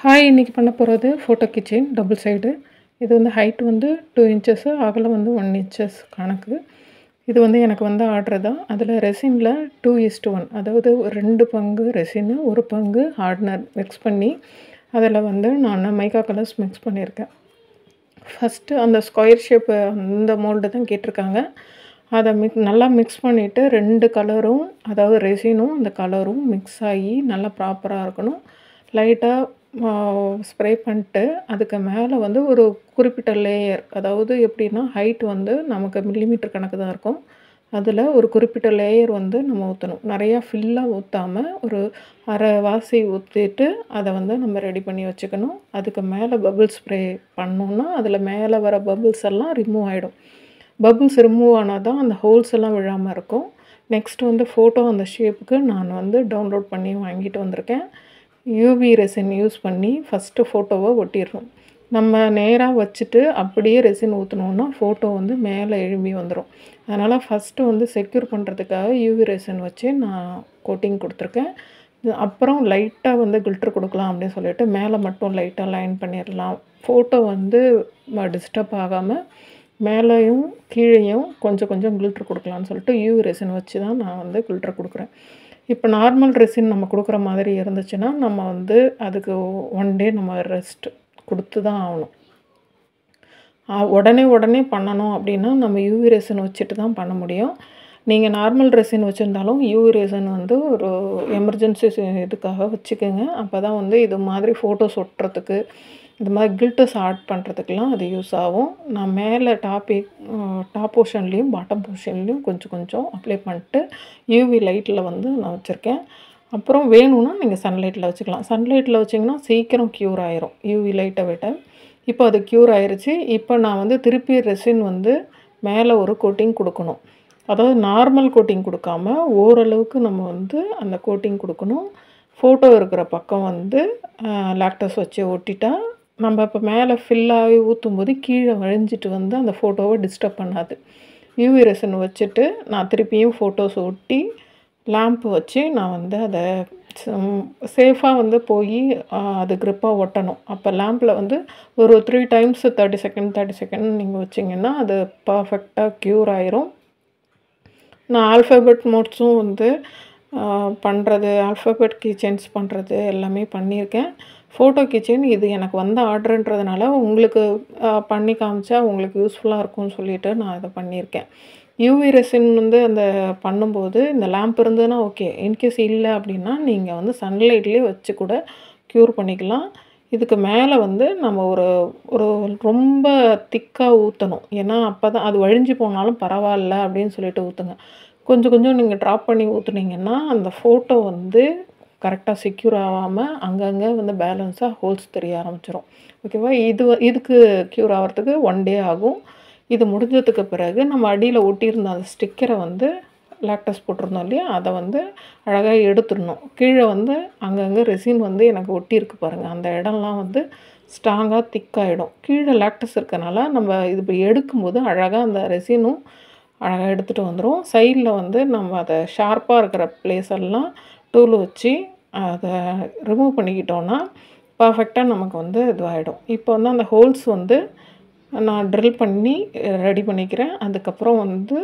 Hi இன்னைக்கு பண்ண போகிறது ஃபோட்டோ கிச்சன் டபுள் சைடு. இது வந்து ஹைட் வந்து 2 இன்ச்சஸ், அகலம் வந்து 1 இன்ச்சஸ் கணக்கு. இது வந்து எனக்கு வந்து ஆர்டர் தான். அதில் ரெசினில் 2:1, அதாவது 2 பங்கு ரெசினு 1 பங்கு ஹார்ட்னர் மிக்ஸ் பண்ணி அதில் வந்து நான் மைக்கா கலர்ஸ் மிக்ஸ் பண்ணியிருக்கேன். ஃபஸ்ட்டு அந்த ஸ்கொயர் ஷேப்பு அந்த மோல்டு தான் கேட்டிருக்காங்க. அதை நல்லா மிக்ஸ் பண்ணிவிட்டு 2 கலரும், அதாவது ரெசினும் அந்த கலரும் மிக்ஸ் ஆகி நல்லா ப்ராப்பராக இருக்கணும். லைட்டாக ஸ்ப்ரே பண்ணிட்டு அதுக்கு மேலே வந்து ஒரு குறிப்பிட்ட லேயர், அதாவது எப்படின்னா ஹைட் வந்து நமக்கு மில்லிமீட்டர் கணக்கு தான் இருக்கும். அதில் ஒரு குறிப்பிட்ட லேயர் வந்து நம்ம ஊற்றணும். நிறையா ஃபில்லாக ஊற்றாமல் ஒரு அரை வாசி ஊற்றிட்டு அதை வந்து நம்ம ரெடி பண்ணி வச்சுக்கணும். அதுக்கு மேலே பபிள் ஸ்ப்ரே பண்ணோன்னா அதில் மேலே வர பபிள்ஸ் எல்லாம் ரிமூவ் ஆகிடும். பபிள்ஸ் ரிமூவ் ஆனால் தான் அந்த ஹோல்ஸ் எல்லாம் விழாமல் இருக்கும். நெக்ஸ்ட் வந்து ஃபோட்டோ அந்த ஷேப்புக்கு நான் வந்து டவுன்லோட் பண்ணி வாங்கிட்டு வந்திருக்கேன். யூவி ரெசின் யூஸ் பண்ணி ஃபஸ்ட்டு ஃபோட்டோவை ஒட்டிடுறோம். நம்ம நேராக வச்சுட்டு அப்படியே ரெசின் ஊற்றினோன்னா ஃபோட்டோ வந்து மேலே எழும்பி வந்துடும். அதனால் ஃபஸ்ட்டு வந்து செக்யூர் பண்ணுறதுக்காக யூவி ரெசின் வச்சு நான் கோட்டிங் கொடுத்துருக்கேன். அப்புறம் லைட்டாக வந்து கில்ட்ரு கொடுக்கலாம் அப்படின்னு சொல்லிட்டு மேலே மட்டும் லைட்டாக லைன் பண்ணிடலாம். ஃபோட்டோ வந்து டிஸ்டர்ப் ஆகாமல் மேலேயும் கீழேயும் கொஞ்சம் கொஞ்சம் கில்ட்ரு கொடுக்கலான்னு சொல்லிட்டு யூவி ரெசின் வச்சு தான் நான் வந்து கில்ட்ரு கொடுக்குறேன். இப்போ நார்மல் ரெசின் நம்ம கொடுக்குற மாதிரி இருந்துச்சுன்னா நம்ம வந்து அதுக்கு 1 டே நம்ம ரெஸ்ட் கொடுத்து தான் ஆகணும். உடனே பண்ணணும் அப்படின்னா நம்ம யூவி ரெசின் வச்சுட்டு தான் பண்ண முடியும். நீங்கள் நார்மல் ரெசின் வச்சுருந்தாலும் யூவி ரெசின் வந்து ஒரு எமர்ஜென்சி இதுக்காக வச்சுக்கோங்க. அப்போ தான் வந்து இது மாதிரி ஃபோட்டோஸ் ஒட்டுறதுக்கு, இது மாதிரி கில்ட்டர்ஸ் ஆட் பண்ணுறதுக்கெலாம் அது யூஸ் ஆகும். நான் மேலே டாப் போர்ஷன்லேயும் பாட்டம் போர்ஷன்லேயும் கொஞ்சம் கொஞ்சம் அப்ளை பண்ணிட்டு யூவி லைட்டில் வந்து நான் வச்சுருக்கேன். அப்புறம் வேணும்னா நீங்கள் சன்லைட்டில் வச்சுக்கலாம். சன்லைட்டில் வச்சிங்கன்னா சீக்கிரம் க்யூர் ஆயிரும் யூவி லைட்டை விட. இப்போ அது க்யூர் ஆயிடுச்சு. இப்போ நான் வந்து திருப்பி ரெசின் வந்து மேலே ஒரு கோட்டிங் கொடுக்கணும். அதாவது நார்மல் கோட்டிங் கொடுக்காம ஓரளவுக்கு நம்ம வந்து அந்த கோட்டிங் கொடுக்கணும். ஃபோட்டோ இருக்கிற பக்கம் வந்து லாக்டஸ் வச்சு ஒட்டிட்டா நம்ம இப்போ மேலே ஃபில்லாகி ஊற்றும்போது கீழே வழிஞ்சிட்டு வந்து அந்த ஃபோட்டோவை டிஸ்டர்ப் பண்ணாது. யூவி ரெசின் வச்சுட்டு நான் திருப்பியும் ஃபோட்டோஸ் ஒட்டி லேம்ப் வச்சு நான் வந்து அதை சேஃபாக வந்து போய் அது க்ரிப்பாக ஒட்டணும். அப்போ லேம்பில் வந்து ஒரு 3 டைம்ஸ் 30 செகண்ட் நீங்கள் வச்சிங்கன்னா அது பர்ஃபெக்டாக க்யூர் ஆயிரும். நான் ஆல்ஃபபெட் மோட்ஸும் வந்து பண்ணுறது, ஆல்ஃபபெட் கிச்சன்ஸ் பண்ணுறது எல்லாமே பண்ணியிருக்கேன். ஃபோட்டோ கிச்சன் இது எனக்கு வந்த ஆர்டருன்றதுனால உங்களுக்கு பண்ணி காமிச்சா உங்களுக்கு யூஸ்ஃபுல்லாக இருக்கும்னு சொல்லிவிட்டு நான் இதை பண்ணியிருக்கேன். யூவி ரெசின் வந்து அந்த பண்ணும்போது இந்த லேம்ப் இருந்ததுன்னா ஓகே. இன்கேஸ் இல்லை அப்படின்னா நீங்கள் வந்து சன்லைட்லேயே வச்சு கூட க்யூர் பண்ணிக்கலாம். இதுக்கு மேலே வந்து நம்ம ஒரு ஒரு ரொம்ப திக்காக ஊற்றணும். ஏன்னா அப்போ தான் அது வழிஞ்சு போனாலும் பரவாயில்ல அப்படின்னு சொல்லிட்டு ஊற்றுங்க. கொஞ்சம் கொஞ்சம் நீங்கள் ட்ராப் பண்ணி ஊற்றுனீங்கன்னா அந்த ஃபோட்டோ வந்து கரெக்டாக செக்யூர் ஆகாமல் அங்கங்கே வந்து பேலன்ஸாக ஹோல்ஸ் தெரிய ஆரம்பிச்சிடும். ஓகேவா? இதுக்கு க்யூர் ஆகிறதுக்கு 1 டே ஆகும். இது முடிஞ்சதுக்கு பிறகு நம்ம அடியில் ஒட்டியிருந்த அந்த ஸ்டிக்கரை வந்து லாக்டஸ் போட்டிருந்தோம் இல்லையா, அதை வந்து அழகாக எடுத்துடணும். கீழே வந்து அங்கங்கே ரெசின் வந்து எனக்கு ஒட்டியிருக்கு பாருங்கள், அந்த இடம்லாம் வந்து ஸ்ட்ராங்காக திக்காகிடும். கீழே லாக்டஸ் இருக்கனால நம்ம இது இப்படி எடுக்கும்போது அழகாக அந்த ரெசினும் அழகாக எடுத்துகிட்டு வந்துடும். சைடில் வந்து நம்ம அதை ஷார்ப்பாக இருக்கிற பிளேஸ் எல்லாம் டூல் வச்சு அதை ரிமூவ் பண்ணிக்கிட்டோன்னா பர்ஃபெக்டாக நமக்கு வந்து இதுவாகிடும். இப்போ வந்து அந்த ஹோல்ஸ் வந்து நான் ட்ரில் பண்ணி ரெடி பண்ணிக்கிறேன். அதுக்கப்புறம் வந்து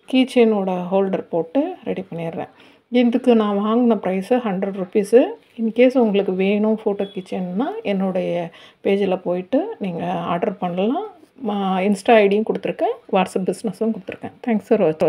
கீச்செயினோட ஹோல்டர் போட்டு ரெடி பண்ணிடுறேன். இதுக்கு நான் வாங்கின ப்ரைஸு 100 ருபீஸு. இன்கேஸ் உங்களுக்கு வேணும் ஃபோட்டோ கிச்சன்னா என்னுடைய பேஜில் போயிட்டு நீங்கள் ஆர்டர் பண்ணலாம். இன்ஸ்டா ஐடியும் கொடுத்துருக்கேன், வாட்ஸ்அப் பிஸ்னஸும் கொடுத்துருக்கேன். தேங்க்ஸ் ஃபார் வாட்சிங்.